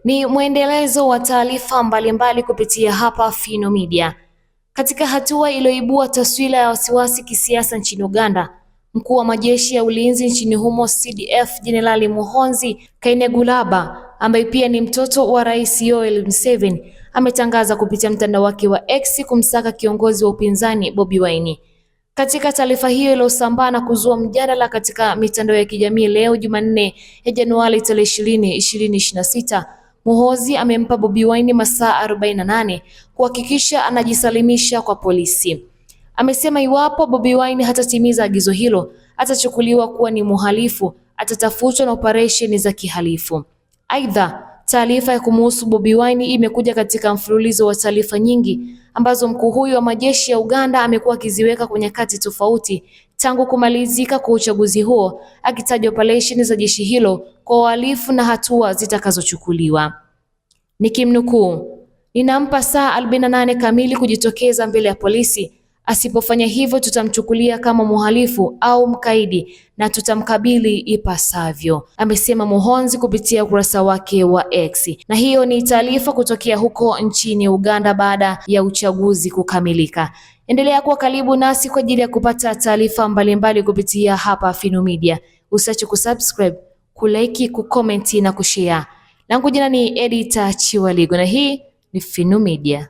Ni mwendelezo wa taarifa mbalimbali kupitia hapa Fino Media. Katika hatua iliyoibua taswira ya wasiwasi kisiasa nchini Uganda, mkuu wa majeshi ya ulinzi nchini humo CDF Jenerali Muhoozi Kainerugaba, ambaye pia ni mtoto wa Rais Yoweri Museveni, ametangaza kupitia mtandao wake wa X kumsaka kiongozi wa upinzani Bobi Wine. Katika taarifa hiyo iliyosambaa na kuzua mjadala katika mitandao ya kijamii leo Jumanne ya Januari 20, 2026, Muhoozi amempa Bobi Wine masaa 48 kuhakikisha anajisalimisha kwa polisi. Amesema iwapo Bobi Wine hatatimiza agizo hilo, atachukuliwa kuwa ni mhalifu, atatafutwa na operesheni za kihalifu. Aidha, taarifa ya kumuhusu Bobi Wine imekuja katika mfululizo wa taarifa nyingi ambazo mkuu huyu wa majeshi ya Uganda amekuwa akiziweka kwa nyakati tofauti tangu kumalizika kwa uchaguzi huo, akitaja operesheni za jeshi hilo kwa uhalifu na hatua zitakazochukuliwa. Nikimnukuu, "Ninampa saa 48 kamili kujitokeza mbele ya polisi. Asipofanya hivyo tutamchukulia kama mhalifu au mkaidi na tutamkabili ipasavyo", amesema Muhoozi kupitia ukurasa wake wa X. Na hiyo ni taarifa kutokea huko nchini Uganda baada ya uchaguzi kukamilika. Endelea kuwa karibu nasi kwa ajili ya kupata taarifa mbalimbali kupitia hapa Fino Media. Usiache kusubscribe, kulike, kucomment na kushare. Langu jina ni Edita Chiwaligo na hii ni Fino Media.